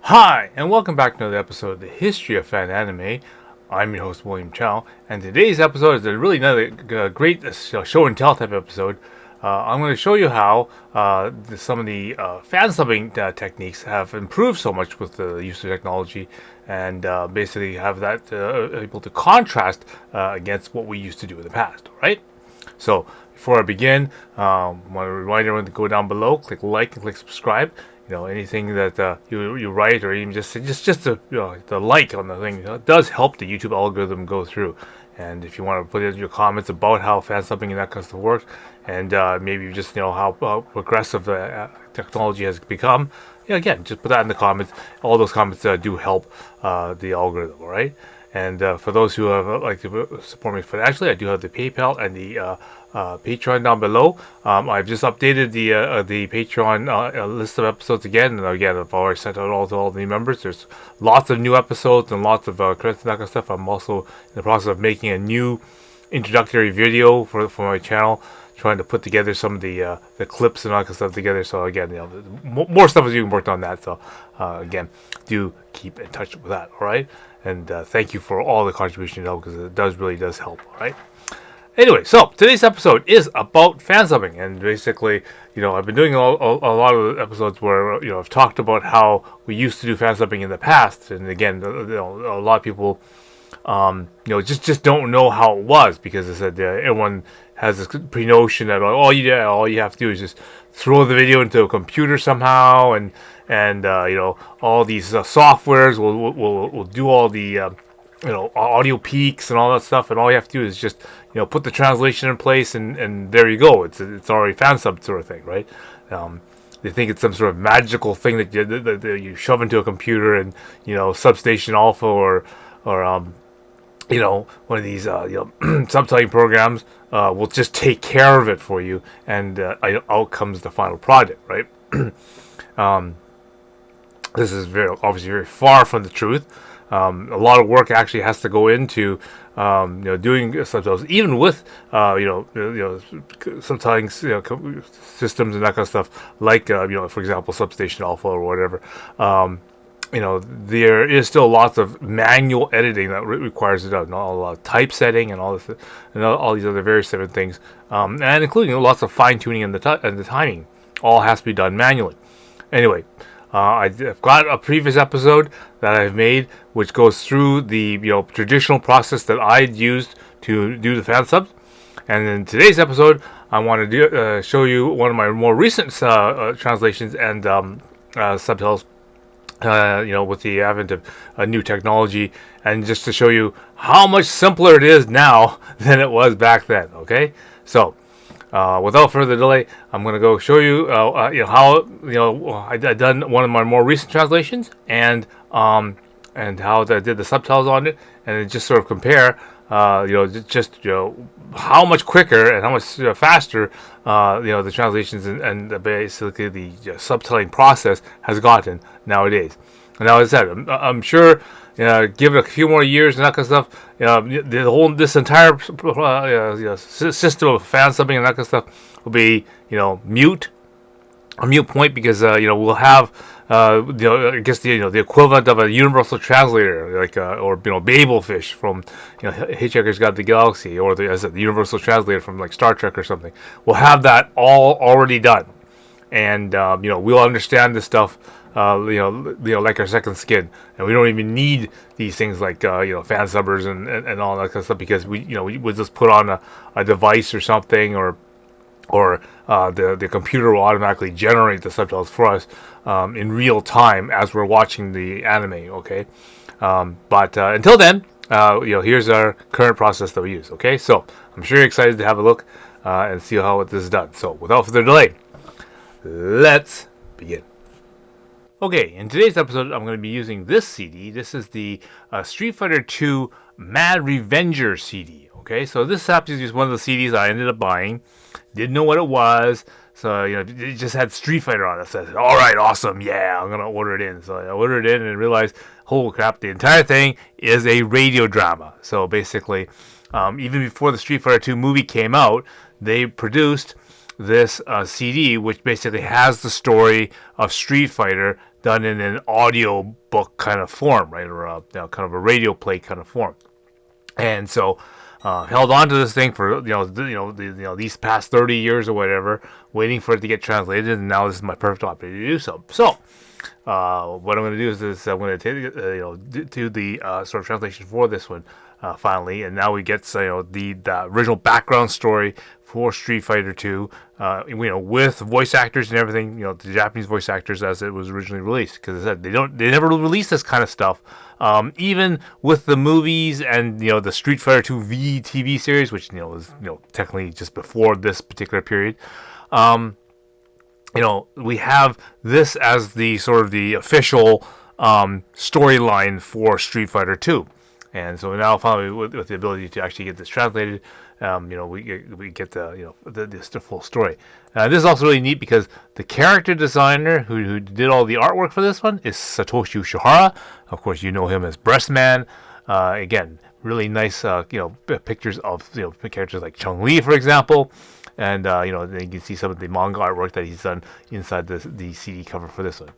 Hi, and welcome back to another episode of the History of Fan Anime. I'm your host, William Chow, and today's episode is really another great show and tell type episode. I'm going to show you how some of the fan subbing techniques have improved so much with the use of technology, and basically have that able to contrast against what we used to do in the past, right? So, before I begin, I want to remind everyone to go down below, click like, and click subscribe. Anything that you write, or even just the like on the thing, it does help the YouTube algorithm go through. And if you want to put in your comments about how fan subbing and that kind of stuff works, and maybe just how progressive technology has become, again, just put that in the comments. All those comments do help the algorithm, all right? And for those who have like to support me financially, I do have the PayPal and the Patreon down below. I've just updated the Patreon list of episodes again, and again, I've already sent out all to all the new members. There's lots of new episodes and lots of credits and that kind of stuff. I'm also in the process of making a new introductory video for my channel, trying to put together some of the clips and all that kind of stuff together. So again, more stuff is being worked on that. So again, do keep in touch with that. All right, and thank you for all the contributions, because it really does help. All right. Anyway, so today's episode is about fan subbing, and basically, I've been doing a lot of episodes where I've talked about how we used to do fan subbing in the past, and again, a lot of people, just don't know how it was, because I said everyone has this pre-notion that all you have to do is just throw the video into a computer somehow, and all these softwares will do all the audio peaks and all that stuff, and all you have to do is just put the translation in place, and there you go. It's already fan sub sort of thing, right? They think it's some sort of magical thing that you shove into a computer, and Substation Alpha or one of these subtitling programs will just take care of it for you, and out comes the final product, right? This is obviously very far from the truth. A lot of work actually has to go into doing subtitles, even with sometimes systems and that kind of stuff, like for example, Substation Alpha or whatever. There is still lots of manual editing that requires it done, a lot of typesetting and all this, and all these other various different things, and including lots of fine tuning and the timing. All has to be done manually. Anyway. I've got a previous episode that I've made, which goes through the traditional process that I'd used to do the fan subs, and in today's episode, I want to show you one of my more recent translations and subtitles. With the advent of new technology, and just to show you how much simpler it is now than it was back then. Okay, so. Without further delay, I'm going to go show you, how I done one of my more recent translations, and how I did the subtitles on it, and just sort of compare, how much quicker and how much faster, the translations and basically the subtitling process has gotten nowadays. And now, as I said, I'm sure. Give it a few more years and that kind of stuff. This entire system of fan subbing and that kind of stuff will be a mute point, because we'll have I guess the equivalent of a universal translator, like or Babelfish from Hitchhiker's Guide to the Galaxy, or the universal translator from like Star Trek or something. We'll have that all already done, and we'll understand this stuff. Like our second skin, and we don't even need these things like fan subbers and all that kind of stuff, because we just put on a device or something, or the computer will automatically generate the subtitles for us in real time as we're watching the anime. Okay, but until then, here's our current process that we use. Okay, so I'm sure you're excited to have a look and see how this is done. So without further delay, let's begin. Okay, in today's episode, I'm going to be using this CD. This is the Street Fighter 2 Mad Revenger CD. Okay, so this happens to be just one of the CDs I ended up buying. Didn't know what it was, so it just had Street Fighter on it. So I said, all right, awesome, yeah, I'm going to order it in. So I ordered it in and realized, holy crap, the entire thing is a radio drama. So basically, even before the Street Fighter 2 movie came out, they produced this CD, which basically has the story of Street Fighter done in an audio book kind of form, right, or kind of a radio play kind of form. And so held on to this thing for these past 30 years or whatever, waiting for it to get translated, and now this is my perfect opportunity to do so. So what I'm going to do is I'm going to do the sort of translation for this one finally, and now we get the original background story for Street Fighter 2, with voice actors and everything, the Japanese voice actors as it was originally released, because they never release this kind of stuff, even with the movies and the Street Fighter 2 V TV series, which was technically just before this particular period. We have this as the sort of the official storyline for Street Fighter 2. And so now finally with the ability to actually get this translated, we get the full story. This is also really neat because the character designer who did all the artwork for this one is Satoshi Ushihara. Of course, you know him as Breastman. Again, really nice pictures of characters like Chun-Li, for example. And you can see some of the manga artwork that he's done inside the CD cover for this one.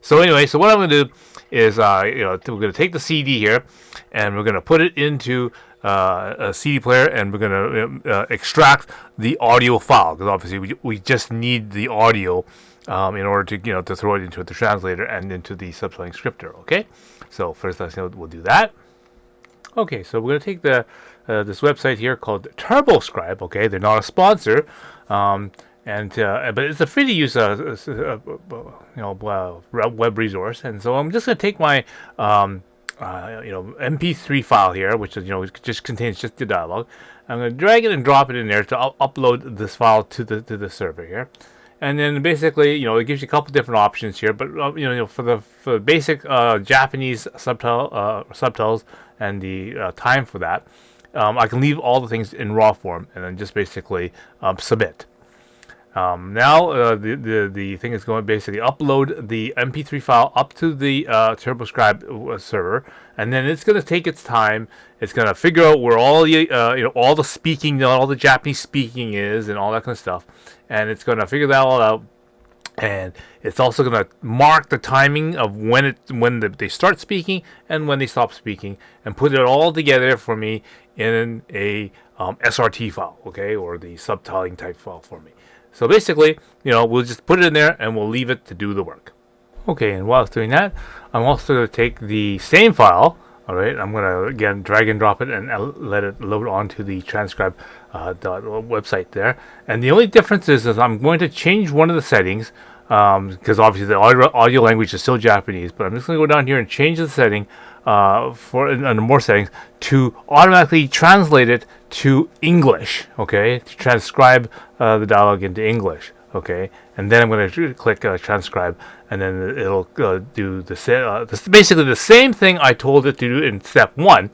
So anyway, what I'm going to do is we're going to take the CD here, and we're going to put it into a CD player, and we're going to extract the audio file, because obviously we just need the audio in order to throw it into the translator and into the subtitling scripter. Okay, so first we'll do that. Okay, so we're going to take this website here called TurboScribe. Okay, they're not a sponsor, but it's a free to use web resource. And so I'm just going to take my MP3 file here, which is just contains just the dialogue. I'm going to drag it and drop it in there to upload this file to the server here. And then basically, it gives you a couple different options here. But for the basic Japanese subtitles and the time for that, I can leave all the things in raw form and then just basically submit. Now the thing is going to basically upload the MP3 file up to the TurboScribe server, and then it's going to take its time. It's going to figure out where all the speaking, all the Japanese speaking is, and all that kind of stuff, and it's going to figure that all out. And it's also going to mark the timing of when they start speaking and when they stop speaking, and put it all together for me in a SRT file, okay, or the subtitling type file for me. So basically, we'll just put it in there and we'll leave it to do the work. Okay, and while it's doing that, I'm also going to take the same file. All right, I'm going to again drag and drop it and let it load onto the transcribe website there. And the only difference is I'm going to change one of the settings, because obviously the audio language is still Japanese, but I'm just going to go down here and change the setting under more settings to automatically translate it to English. Okay, to transcribe the dialogue into English. Okay, and then I'm going to click transcribe, and then it'll do basically the same thing I told it to do in step 1,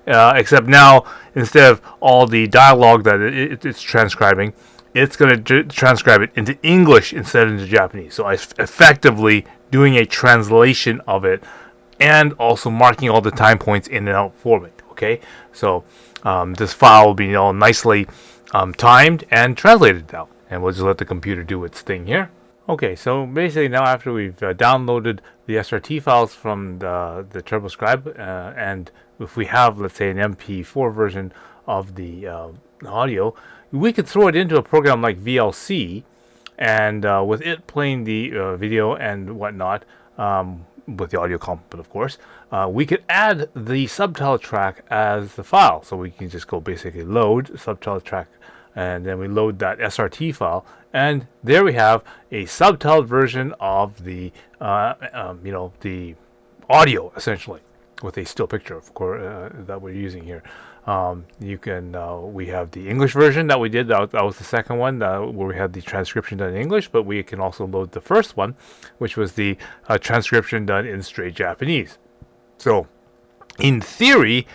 except now instead of all the dialogue that it's transcribing, it's going to transcribe it into English instead of into Japanese. So I'm effectively doing a translation of it, and also marking all the time points in and out for it. Okay, so this file will be all nicely timed and translated now. And we'll just let the computer do its thing here. Okay, so basically now after we've downloaded the SRT files from the TurboScribe, and if we have, let's say, an MP4 version of the audio, we could throw it into a program like VLC, and with it playing the video and whatnot, with the audio complement, of course, we could add the subtitle track as the file. So we can just go basically load subtitle track, and then we load that SRT file, and there we have a subtitled version of the the audio, essentially, with a still picture, of course, that we're using here. We have the English version that we did. That was the second one where we had the transcription done in English, but we can also load the first one, which was the transcription done in straight Japanese. So, in theory,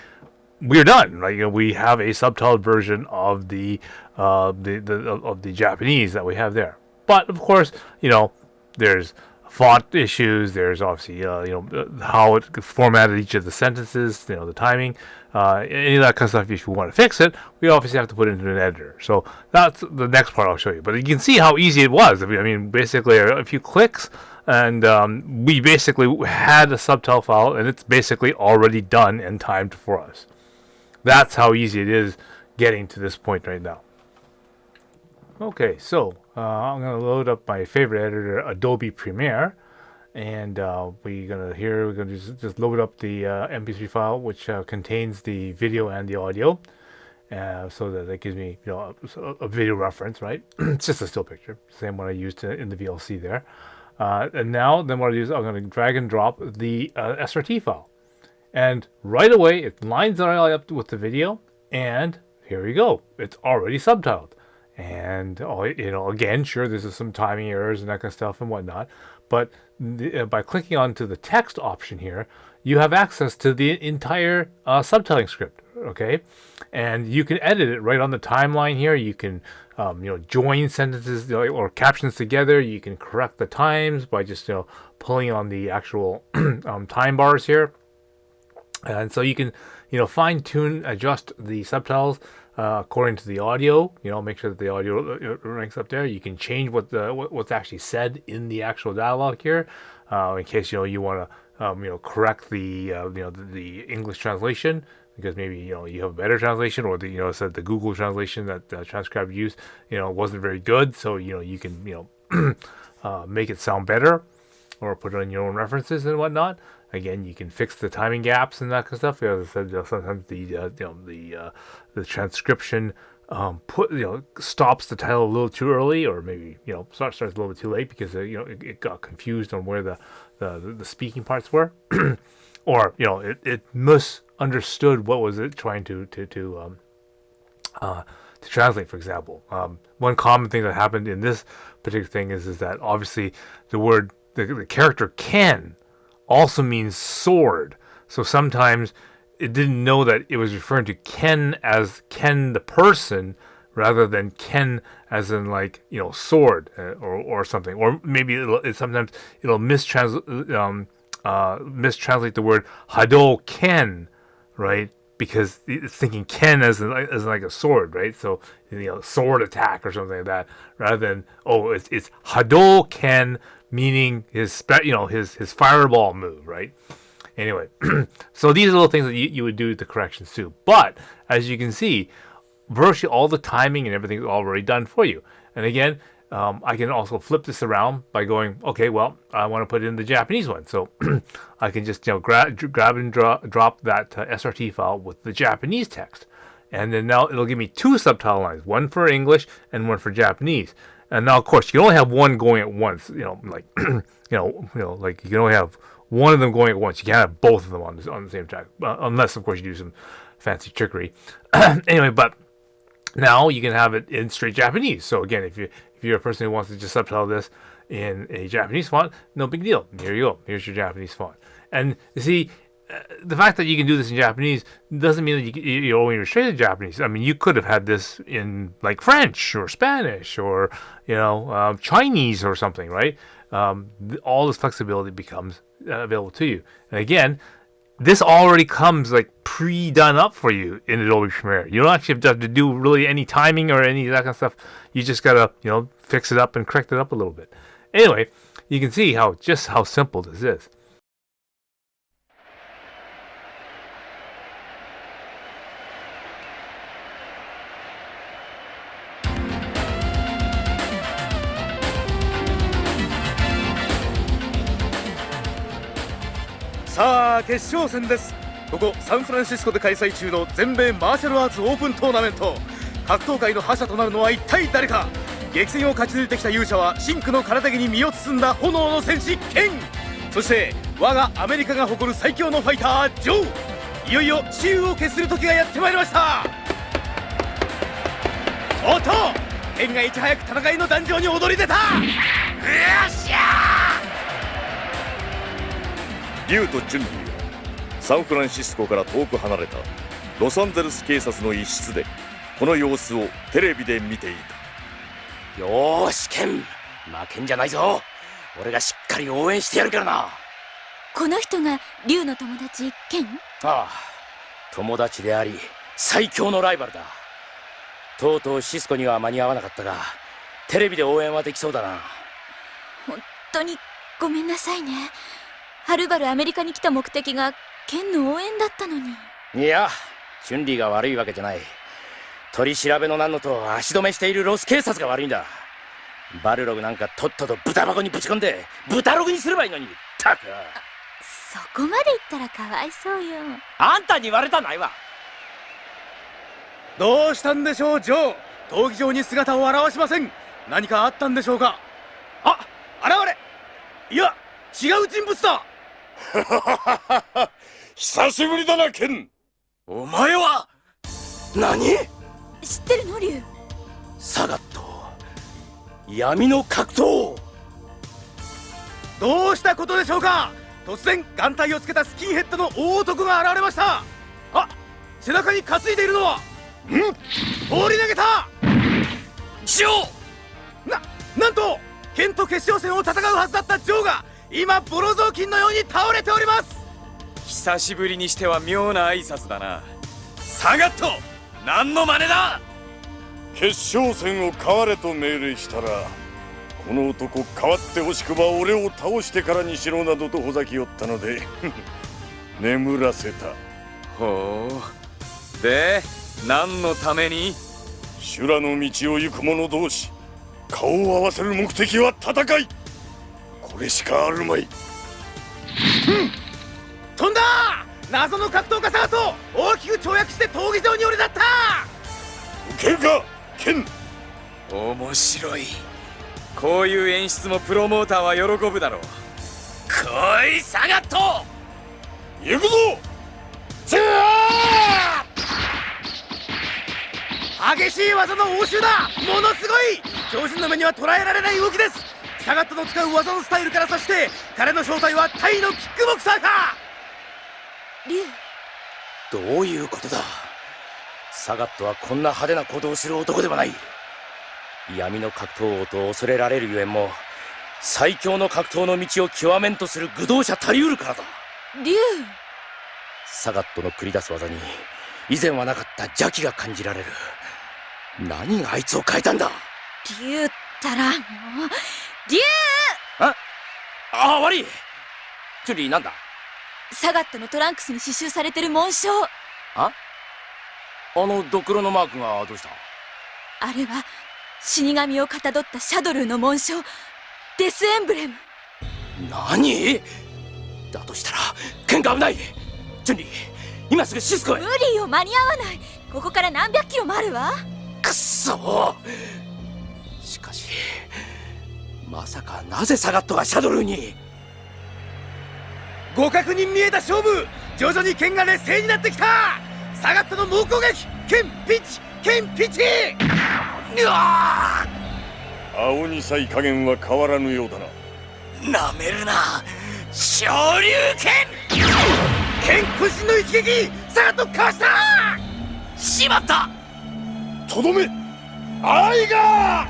we're done. Right? We have a subtitled version of the Japanese that we have there. But of course, there's font issues. There's obviously how it formatted each of the sentences. The timing, any of that kind of stuff. If you want to fix it, we obviously have to put it into an editor. So that's the next part I'll show you. But you can see how easy it was. I mean, basically a few clicks, and we basically had a subtitle file, and it's basically already done and timed for us. That's how easy it is getting to this point right now. Okay, so I'm going to load up my favorite editor, Adobe Premiere, and we're going to just load up the MP3 file, which contains the video and the audio, so that it gives me a video reference, right? It's just a still picture, same one I used in the VLC there. And now, then what I do is I'm going to drag and drop the SRT file, and right away it lines it all up with the video, and here you go. It's already subtitled. And again, sure, there's some timing errors and that kind of stuff and whatnot, but by clicking onto the text option here, you have access to the entire subtitling script. Okay, and you can edit it right on the timeline here. You can join sentences or captions together. You can correct the times by just pulling on the actual time bars here, and so you can fine tune, adjust the subtitles according to the audio. Make sure that the audio ranks up there. You can change what's actually said in the actual dialogue here, in case you want to correct the English translation, because maybe you have a better translation, or said the Google translation that transcribe used wasn't very good, so you can make it sound better, or put it on your own references and whatnot. Again, you can fix the timing gaps and that kind of stuff. As I said, sometimes the transcription stops the title a little too early, or maybe starts a little bit too late because it got confused on where the speaking parts were, or it misunderstood what was it trying to translate. For example, one common thing that happened in this particular thing is that obviously the character can also means sword. So sometimes it didn't know that it was referring to Ken as Ken the person, rather than Ken as in sword, or something. Or maybe sometimes it'll mistranslate the word Hadoken, right? Because it's thinking Ken as like a sword, right? So sword attack or something like that, rather than it's Hadoken, meaning his fireball move, right? Anyway, so these are little things that you would do the corrections to. But as you can see, virtually all the timing and everything is already done for you. And again, I can also flip this around by going, okay, well, I want to put in the Japanese one. So I can just grab and drop that SRT file with the Japanese text. And then now it'll give me two subtitle lines, one for English and one for Japanese. And now, of course, you can only have one going at once. Like you can only have one of them going at once. You can't have both of them on the same track, unless, of course, you do some fancy trickery. Anyway, but now you can have it in straight Japanese. So again, if you're a person who wants to just subtitle this in a Japanese font, no big deal. Here you go. Here's your Japanese font. And you see, the fact that you can do this in Japanese doesn't mean that you're only restricted to Japanese. I mean, you could have had this in like French or Spanish or Chinese or something, right? All this flexibility becomes available to you. And again, this already comes like pre-done up for you in Adobe Premiere. You don't actually have to do really any timing or any of that kind of stuff. You just gotta fix it up and correct it up a little bit. Anyway, you can see how simple this is.さあ決勝戦です。ここサンフランシスコで開催中の全米マーシャルアーツオープントーナメント。格闘界の覇者となるのは一体誰か。激戦を勝ち抜いてきた勇者は真紅の空手着に身を包んだ炎の戦士ケン。そして我がアメリカが誇る最強のファイタージョー。いよいよ雌雄を決する時がやってまいりました。おっとケンがいち早く戦いの壇上に躍り出た。よっしゃ竜と準備はサンフランシスコから遠く離れたロサンゼルス警察の一室でこの様子をテレビで見ていた。よーしケン、負けんじゃないぞ。俺がしっかかり応援してやるからな。この人が竜の友達ケン？ああ、友達であり最強のライバルだ。とうとうシスコには間に合わなかったが、テレビで応援はできそうだな。本当にごめんなさいね。はるばるアメリカに来た目的がケンの応援だったのに。いや、チュンリーが悪いわけじゃない。取り調べのなんのと足止めしているロス警察が悪いんだ。バルログなんかとっとと豚箱にぶち込んで豚ログにすればいいのに。たく、そこまで言ったらかわいそうよ。あんたに言われたないわ。どうしたんでしょう、ジョー。闘技場に姿を現しません。何かあったんでしょうか。あ、現れ。いや、違う人物だ。久しぶりだな、ケン。お前は何？知ってるの竜？サガット、闇の格闘。どうしたことでしょうか。突然眼帯をつけたスキンヘッドの大男が現れました。あ、背中に担いでいるのは放り投げたジョー。なんとケンと決勝戦を戦うはずだったジョーが今ボロ雑巾のように倒れております。久しぶりにしては妙な挨拶だな。サガット、何の真似だ。決勝戦を変われと命令したら、この男変わってほしくば俺を倒してからにしろなどとほざきよったので眠らせた。ほう。で、何のために？修羅の道を行く者同士、顔を合わせる目的は戦い。これしかあるまい。飛んだ。謎の格闘家サガと大きく跳躍して闘技場に降り立った。受けるか、ケン。面白い。こういう演出もプロモーターは喜ぶだろう。来いサガット。行くぞ。激しい技の応酬だ。ものすごい。標準の目には捉えられない動きです。サガットの使う技のスタイルから察して彼の正体はタイのキックボクサーか。竜？どういうことだ。サガットはこんな派手な行動をする男ではない。闇の格闘王と恐れられるゆえんも、最強の格闘の道を極めんとする愚道者たりうるからだ。竜？サガットの繰り出す技に以前はなかった邪気が感じられる。何があいつを変えたんだ。竜ったらもう。竜！悪い。チュリー、なんだ。サガットのトランクスに刺繍されてる紋章。あのドクロのマークがどうした。あれは死神をかたどったシャドルーの紋章、デスエンブレム。何だとしたらケンが危ない。チュンリー、今すぐシスコへ。無理よ、間に合わない。ここから何百キロもあるわ。くっそ。しかしまさかなぜサガットがシャドルーに。互角に見えた勝負、徐々にケンが劣勢になってきた。サガットの猛攻撃、ケンピッチ、ケンピッチ。青にさい加減は変わらぬようだな。なめるな、昇竜拳。ケン渾身の一撃、サガットかわした。しまった。とどめ、愛が。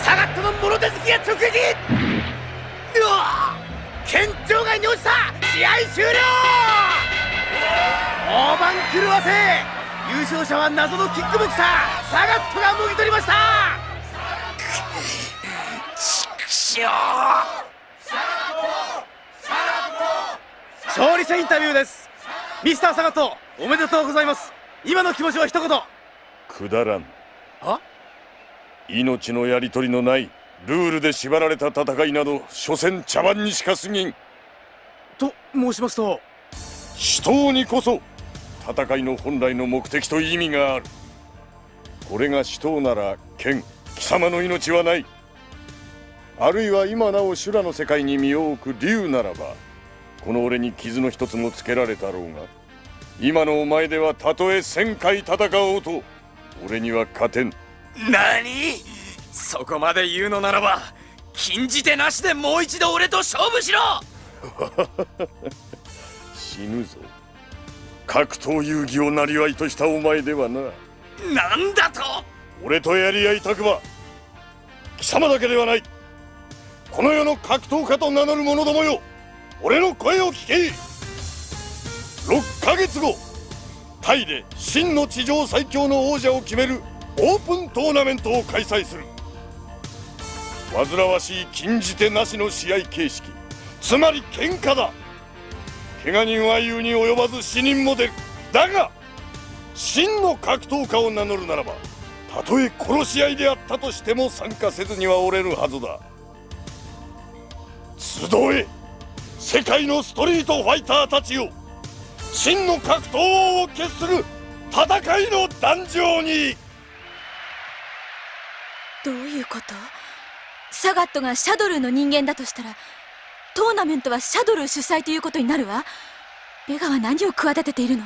サガットのもろ手突きが直撃。ケン場外に落ちた。試合終了。大番狂わせ。優勝者は謎のキックボクサーサガットがもぎ取りました。ちくしょう。勝利者インタビューです。ミスターサガット、おめでとうございます。今の気持ちは一言。くだらん。は？命のやり取りのないルールで縛られた戦いなど所詮茶番にしか過ぎん。と申しますと。死闘にこそ戦いの本来の目的と意味がある。これが死闘ならケン、貴様の命はない。あるいは今なお修羅の世界に身を置く竜ならば、この俺に傷の一つもつけられたろうが、今のお前ではたとえ1000回戦おうと俺には勝てん。何？そこまで言うのならば禁じ手なしでもう一度俺と勝負しろ。死ぬぞ。格闘遊戯を生業としたお前ではな。なんだと？俺とやり合いたくば貴様だけではない。この世の格闘家と名乗る者どもよ、俺の声を聞け。6ヶ月後、タイで真の地上最強の王者を決めるオープントーナメントを開催する。煩わしい禁じ手なしの試合形式、つまり喧嘩だ。怪我人は言うに及ばず死人も出る。だが真の格闘家を名乗るならば、たとえ殺し合いであったとしても参加せずにはおれるはずだ。集え、世界のストリートファイターたちよ、真の格闘王を決する戦いの壇上に。どういうこと？サガットがシャドルーの人間だとしたら、トーナメントはシャドルー主催ということになるわ。ベガは何を企てているの？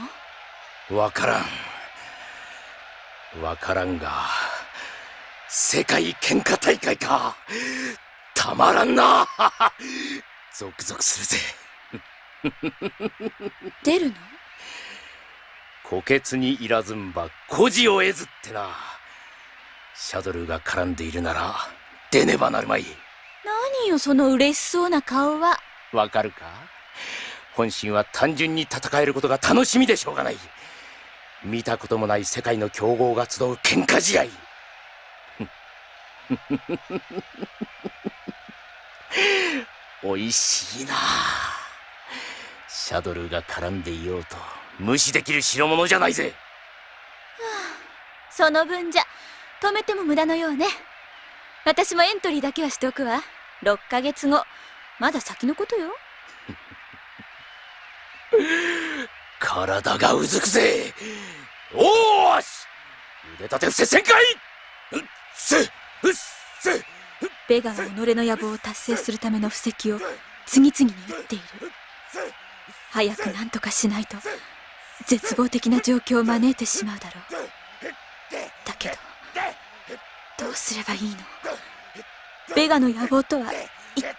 わからんが、世界喧嘩大会か。たまらんな。ゾクゾクするぜ。出るの？虎穴にいらずんば孤児を得ずってな。シャドルが絡んでいるなら出ねばなるまい。何よその嬉しそうな顔は。わかるか？本心は単純に戦えることが楽しみでしょうがない。見たこともない世界の強豪が集う喧嘩試合。おいしいな。シャドルが絡んでいようと無視できる代物じゃないぜ。その分じゃ止めても無駄のようね。私もエントリーだけはしておくわ。6ヶ月後、まだ先のことよ。体がうずくぜ。おーし、腕立て伏せ旋回。うっせっせ。ベガは己の野望を達成するための布石を次々に打っている。早く何とかしないと絶望的な状況を招いてしまうだろう。だけどどうすればいいの？ベガの野望とは一体。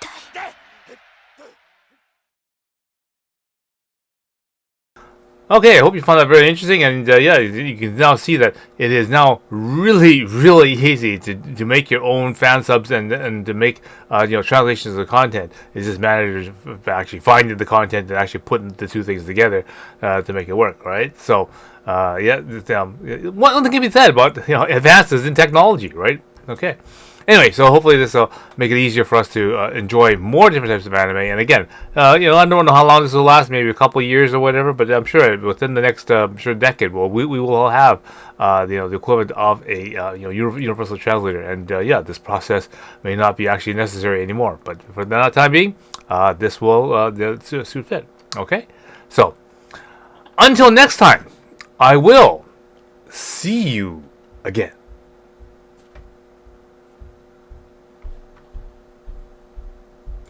Okay, I hope you found that very interesting, and yeah, you can now see that it is now really, really easy to make your own fan subs and to make translations of the content. It's just a matter of actually finding the content and actually putting the two things together to make it work, right? So, one thing can be said about advances in technology, right? Okay. Anyway, so hopefully this will make it easier for us to enjoy more different types of anime. And again, I don't know how long this will last, maybe a couple of years or whatever, but I'm sure within the next decade, we will have the equivalent of a universal translator. And this process may not be actually necessary anymore. But for the time being, this will suit fit. Okay, so until next time, I will see you again.